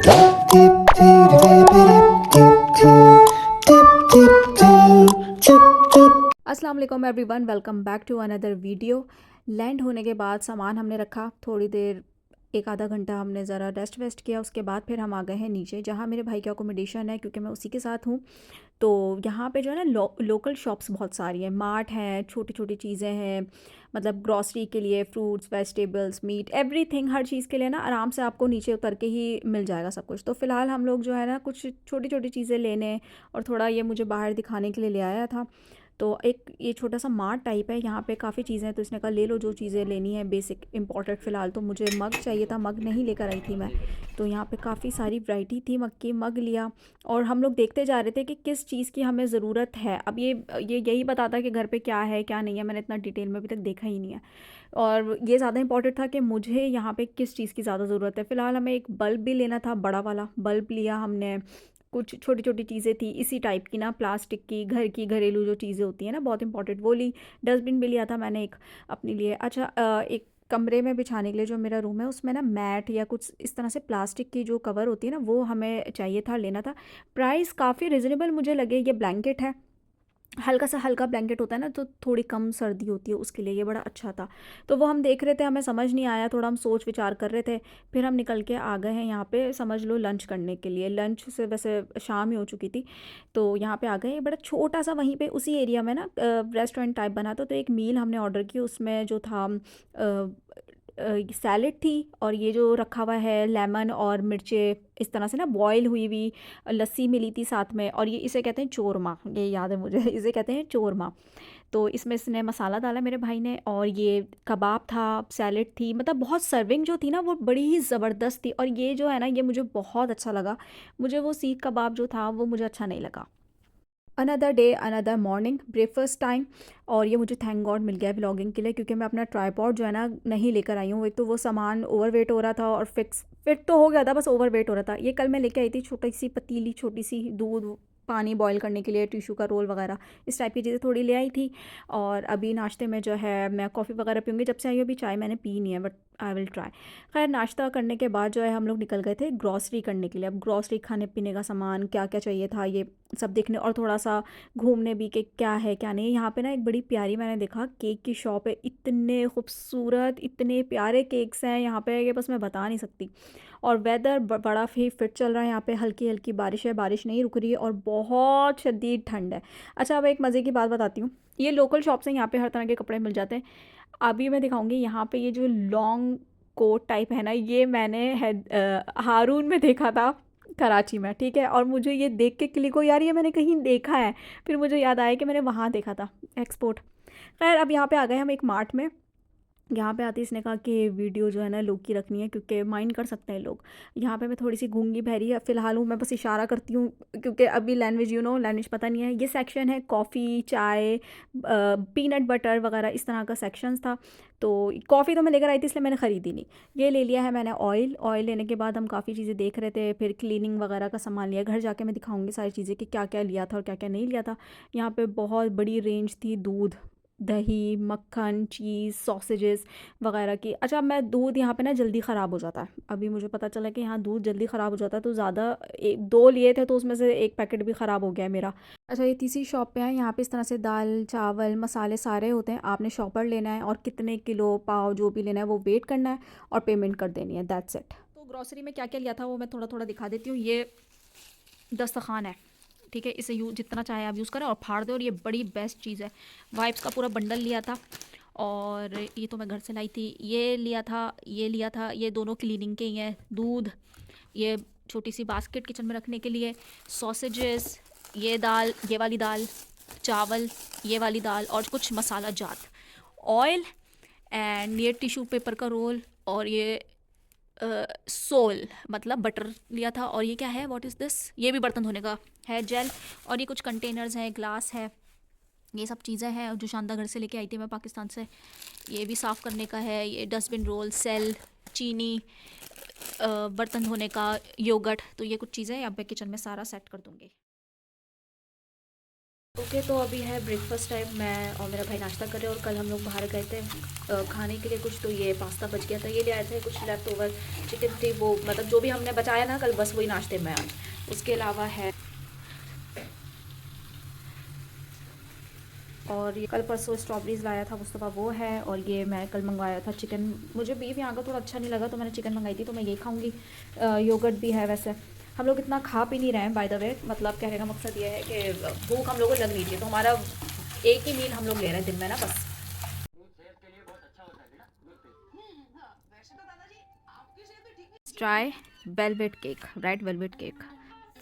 अस्सलाम वालेकुम everyone, welcome back to another video. Land होने के बाद सामान हमने रखा, थोड़ी देर एक आधा घंटा हमने ज़रा रेस्ट वेस्ट किया। उसके बाद फिर हम आ गए हैं नीचे जहाँ मेरे भाई का अकोमोडेशन है, क्योंकि मैं उसी के साथ हूँ। तो यहाँ पे जो है ना लोकल शॉप्स बहुत सारी हैं, मार्ट हैं, छोटी छोटी चीज़ें हैं, मतलब ग्रॉसरी के लिए फ्रूट्स वेजिटेबल्स मीट एवरीथिंग, हर चीज़ के लिए ना आराम से आपको नीचे उतर के ही मिल जाएगा सब कुछ। तो फ़िलहाल हम लोग जो है ना कुछ छोटी छोटी चीज़ें लेने और थोड़ा ये मुझे बाहर दिखाने के लिए ले आया था। तो एक ये छोटा सा मार्ट टाइप है, यहाँ पे काफ़ी चीज़ें हैं। तो इसने कहा ले लो जो चीज़ें लेनी है बेसिक इम्पोर्टेंट। फ़िलहाल तो मुझे मग चाहिए था, मग नहीं लेकर आई थी मैं। तो यहाँ पे काफ़ी सारी वैरायटी थी मग की, मग लिया। और हम लोग देखते जा रहे थे कि किस चीज़ की हमें ज़रूरत है। अब ये यही बताता कि घर पे क्या है क्या नहीं है, मैंने इतना डिटेल में अभी तक देखा ही नहीं है। और ये ज़्यादा इंपॉर्टेंट था कि मुझे यहाँ पे किस चीज़ की ज़्यादा ज़रूरत है। फ़िलहाल हमें एक बल्ब भी लेना था, बड़ा वाला बल्ब लिया हमने। कुछ छोटी छोटी चीज़ें थी इसी टाइप की ना, प्लास्टिक की, घर की घरेलू जो चीज़ें होती हैं ना बहुत इंपॉर्टेंट, वो ली। डस्टबिन भी लिया था मैंने एक अपने लिए। अच्छा, एक कमरे में बिछाने के लिए जो मेरा रूम है उसमें ना मैट या कुछ इस तरह से प्लास्टिक की जो कवर होती है ना, वो हमें चाहिए था, लेना था। प्राइस काफ़ी रिजनेबल मुझे लगे। ये ब्लैंकेट है, हल्का सा हल्का ब्लैंकेट होता है ना, तो थोड़ी कम सर्दी होती है, उसके लिए ये बड़ा अच्छा था। तो वो हम देख रहे थे, हमें समझ नहीं आया, थोड़ा हम सोच विचार कर रहे थे। फिर हम निकल के आ गए हैं यहाँ पे, समझ लो लंच करने के लिए। लंच से वैसे शाम ही हो चुकी थी। तो यहाँ पे आ गए, बड़ा छोटा सा वहीं पे उसी एरिया में ना रेस्टोरेंट टाइप बना था। तो एक मील हमने ऑर्डर की, उसमें जो था सैलेड थी, और ये जो रखा हुआ है लेमन और मिर्चें इस तरह से ना, बॉयल हुई हुई लस्सी मिली थी साथ में। और ये इसे कहते हैं चोरमा, ये याद है मुझे इसे कहते हैं चोरमा। तो इसमें इसने मसाला डाला मेरे भाई ने, और ये कबाब था, सैलेड थी, मतलब बहुत सर्विंग जो थी ना वो बड़ी ही ज़बरदस्त थी। और ये जो है ना ये मुझे बहुत अच्छा लगा। मुझे वो सीख कबाब जो था वो मुझे अच्छा नहीं लगा। Another day another morning breakfast time. और ये मुझे थैंक गॉड मिल गया व्लॉगिंग के लिए, क्योंकि मैं अपना ट्राईपॉड जो है ना नहीं लेकर आई हूँ। एक तो वो सामान ओवरवेट हो रहा था, और फिट तो हो गया था, बस ओवरवेट हो रहा था। ये कल मैं लेके आई थी छोटी सी पतीली, छोटी सी दूध पानी बॉईल करने के लिए, टिश्यू का रोल वगैरह इस टाइप की चीज़ें थोड़ी ले आई थी। और अभी नाश्ते में जो है मैं कॉफ़ी वगैरह पीऊँगी, जब से आई हूँ अभी चाय मैंने पी नहीं है, बट आई विल ट्राई। खैर, नाश्ता करने के बाद जो है हम लोग निकल गए थे ग्रॉसरी करने के लिए। अब ग्रॉसरी, खाने पीने का सामान क्या क्या चाहिए था ये सब देखने, और थोड़ा सा घूमने भी कि क्या है क्या नहीं। यहाँ पे ना एक बड़ी प्यारी मैंने देखा केक की शॉप है, इतने खूबसूरत इतने प्यारे केक्स हैं यहाँ पे, ये बस मैं बता नहीं सकती। और वेदर बड़ा ही फिट चल रहा है यहाँ पे, हल्की हल्की बारिश है, बारिश नहीं रुक रही है, और बहुत शदीद ठंड है। अच्छा, अब एक मज़े की बात बताती हूँ। ये लोकल शॉप्स हैं, यहाँ पे हर तरह के कपड़े मिल जाते हैं। अभी मैं दिखाऊंगी यहाँ पे ये जो लॉन्ग कोट टाइप है ना, ये मैंने हारून में देखा था, कराची में, ठीक है। और मुझे ये देख के क्लिक हो, यार ये मैंने कहीं देखा है। फिर मुझे याद आया कि मैंने वहाँ देखा था, एक्सपोर्ट। खैर, अब यहाँ पे आ गए हम एक मार्ट में। यहाँ पे आते ही इसने कहा कि वीडियो जो है ना लोग की रखनी है, क्योंकि माइंड कर सकते हैं लोग। यहाँ पे मैं थोड़ी सी गूंगी बहरी है फ़िलहाल हूँ, मैं बस इशारा करती हूँ, क्योंकि अभी लैंग्वेज लैंग्वेज पता नहीं है। ये सेक्शन है कॉफ़ी, चाय, पीनट बटर वगैरह इस तरह का सेक्शंस था। तो कॉफ़ी तो मैं लेकर आई थी, इसलिए मैंने ख़रीदी नहीं। ये ले लिया है मैंने ऑयल। ऑयल लेने के बाद हम काफ़ी चीज़ें देख रहे थे, फिर क्लीनिंग वगैरह का सामान लिया। घर जाके मैं दिखाऊंगी सारी चीज़ें कि क्या क्या लिया था और क्या क्या नहीं लिया था। यहाँ पे बहुत बड़ी रेंज थी, दूध, दही, मक्खन, चीज़, सॉसेजेस वगैरह की। अच्छा, मैं दूध यहाँ पे ना जल्दी ख़राब हो जाता है, अभी मुझे पता चला कि यहाँ दूध जल्दी ख़राब हो जाता है, तो ज़्यादा एक दो लिए थे तो उसमें से एक पैकेट भी ख़राब हो गया है मेरा। अच्छा, ये तीसरी शॉप पे है। यहाँ पे इस तरह से दाल चावल मसाले सारे होते हैं। आपने शॉपर लेना है, और कितने किलो पाव जो भी लेना है वो वेट करना है और पेमेंट कर देनी है, दैट्स इट। तो ग्रॉसरी में क्या क्या लिया था वो मैं थोड़ा थोड़ा दिखा देती हूँ। ये दस्तरखान है, ठीक है, इसे यूज जितना चाहे आप यूज़ करें और फाड़ दो, और ये बड़ी बेस्ट चीज़ है। वाइप्स का पूरा बंडल लिया था, और ये तो मैं घर से लाई थी। ये लिया था, ये लिया था, ये दोनों क्लीनिंग के ही हैं। दूध, ये छोटी सी बास्केट किचन में रखने के लिए, सॉसेजेस, ये दाल, ये वाली दाल, चावल, ये वाली दाल, और कुछ मसाला जात, ऑयल, एंड ये टिश्यू पेपर का रोल, और ये सोल मतलब बटर लिया था। और ये क्या है, व्हाट इज़ दिस, ये भी बर्तन धोने का है, जेल। और ये कुछ कंटेनर्स हैं, ग्लास है, ये सब चीज़ें हैं जो शानदार घर से लेके आई थी मैं पाकिस्तान से। ये भी साफ़ करने का है, ये डस्टबिन रोल, सेल, चीनी, बर्तन धोने का, योगर्ट। तो ये कुछ चीज़ें अब मैं किचन में सारा सेट कर दूँगी। ओके, तो अभी है ब्रेकफास्ट टाइम। मैं और मेरा भाई नाश्ता कर रहे हैं, और कल हम लोग बाहर गए थे खाने के लिए कुछ, तो ये पास्ता बच गया था, ये ले आए थे। कुछ लेफ्ट ओवर चिकन थी, वो मतलब जो भी हमने बचाया ना कल, बस वही नाश्ते में आज। उसके अलावा है, और ये कल परसों स्ट्रॉबेरीज़ लाया था मुस्तफ़ा, वो है। और ये मैं कल मंगवाया था चिकन। मुझे बीफ यहाँ का थोड़ा अच्छा नहीं लगा, तो मैंने चिकन मंगाई थी, तो मैं ये खाऊंगी। योगर्ट भी है। वैसे हम लोग इतना खा पी नहीं रहे हैं बाय द वे, मतलब कहने का मकसद ये है कि भूख हम लोग को लग नहीं रही है, तो हमारा एक ही मील हम लोग ले रहे हैं दिन में ना, बस। Try velvet cake, red velvet cake.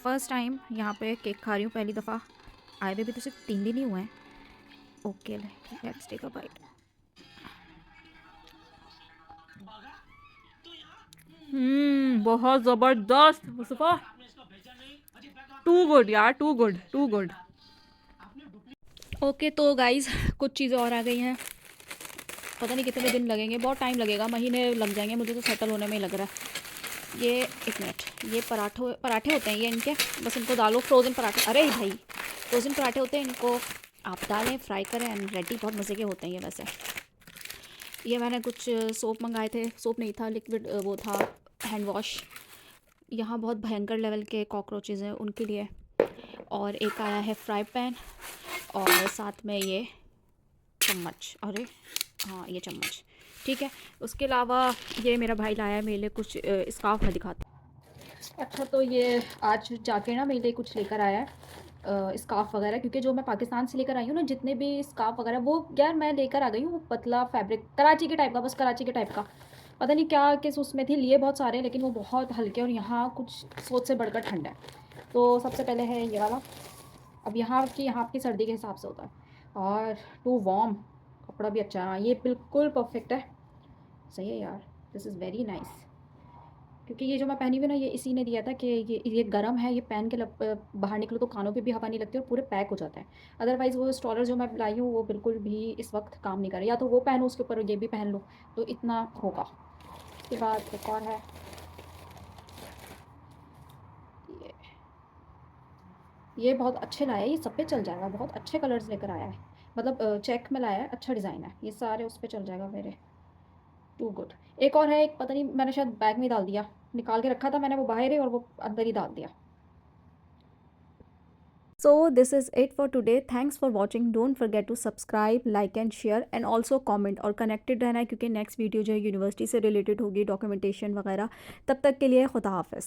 First time यहाँ पे केक खा रही हूँ, पहली दफ़ा। आए हुए भी तो सिर्फ 3 दिन ही हुए हैं। Okay, let's take a bite. बहुत ज़बरदस्त मुस्तफ़ा, टू गुड यार, too good, too good. Okay, तो गाइज़ कुछ चीज़ें और आ गई हैं। पता नहीं कितने दिन लगेंगे, बहुत टाइम लगेगा, महीने लग जाएंगे मुझे तो सेटल होने में ही लग रहा है। ये एक मिनट, ये पराठे होते हैं ये इनके, बस इनको डालो। फ्रोज़न पराठे, अरे भाई, फ्रोज़न पराठे होते हैं, इनको आप डालें, फ्राई करें एंड रेडी। बहुत मज़े के होते हैं ये वैसे। ये मैंने कुछ सोप मंगाए थे, सोप नहीं था, लिक्विड वो था, हैंड वॉश। यहाँ बहुत भयंकर लेवल के कॉकरोचेज़ हैं, उनके लिए। और एक आया है फ्राई पैन, और साथ में ये चम्मच। अरे हाँ, ये चम्मच ठीक है। उसके अलावा ये मेरा भाई लाया है मेरे लिए कुछ स्कार्फ में दिखाता। अच्छा, तो ये आज जाके ना मेरे लिए कुछ लेकर आया है स्कार्फ वगैरह, क्योंकि जो मैं पाकिस्तान से लेकर आई हूँ ना, जितने भी स्कार्फ वगैरह, वो यार मैं लेकर आ गई हूँ, वो पतला फैब्रिक कराची के टाइप का, बस कराची के टाइप का। पता नहीं क्या किस उसमें थी, लिए बहुत सारे, लेकिन वो बहुत हल्के, और यहाँ कुछ सोच से बढ़कर ठंड है। तो सबसे पहले है ये वाला। अब यहाँ की सर्दी के हिसाब से होता है, और टू वार्म, कपड़ा भी अच्छा है। हाँ, ये बिल्कुल परफेक्ट है, सही है यार, दिस इज़ वेरी नाइस। क्योंकि ये जो मैं पहनी हुई ना, ये इसी ने दिया था कि ये गर्म है, ये पहन के बाहर निकलो तो कानों पे भी हवा नहीं लगती, और पूरे पैक हो जाता है। अदरवाइज़ वो स्ट्रॉलर जो मैं लाई हूँ, वो बिल्कुल भी इस वक्त काम नहीं कर रहा। या तो वो पहनो, उसके ऊपर ये भी पहन लो, तो इतना होगा। उसके बाद एक और है ये ये बहुत अच्छे लाया है, ये सब पे चल जाएगा, बहुत अच्छे कलर्स लेकर आया है। मतलब चेक में लाया है, अच्छा डिज़ाइन है, ये सारे उस पर चल जाएगा मेरे। Too good. एक और है, एक पता नहीं, मैंने शायद बैग में डाल दिया, निकाल के रखा था मैंने, वो बाहर है, और वो अंदर ही डाल दिया। So this is it for today. Thanks for watching. Don't forget to subscribe, like and share, and also comment, और connected रहना है, क्योंकि नेक्स्ट वीडियो जो है यूनिवर्सिटी से रिलेटेड होगी, डॉक्यूमेंटेशन वगैरह। तब तक के लिए खुदा हाफ़िज़।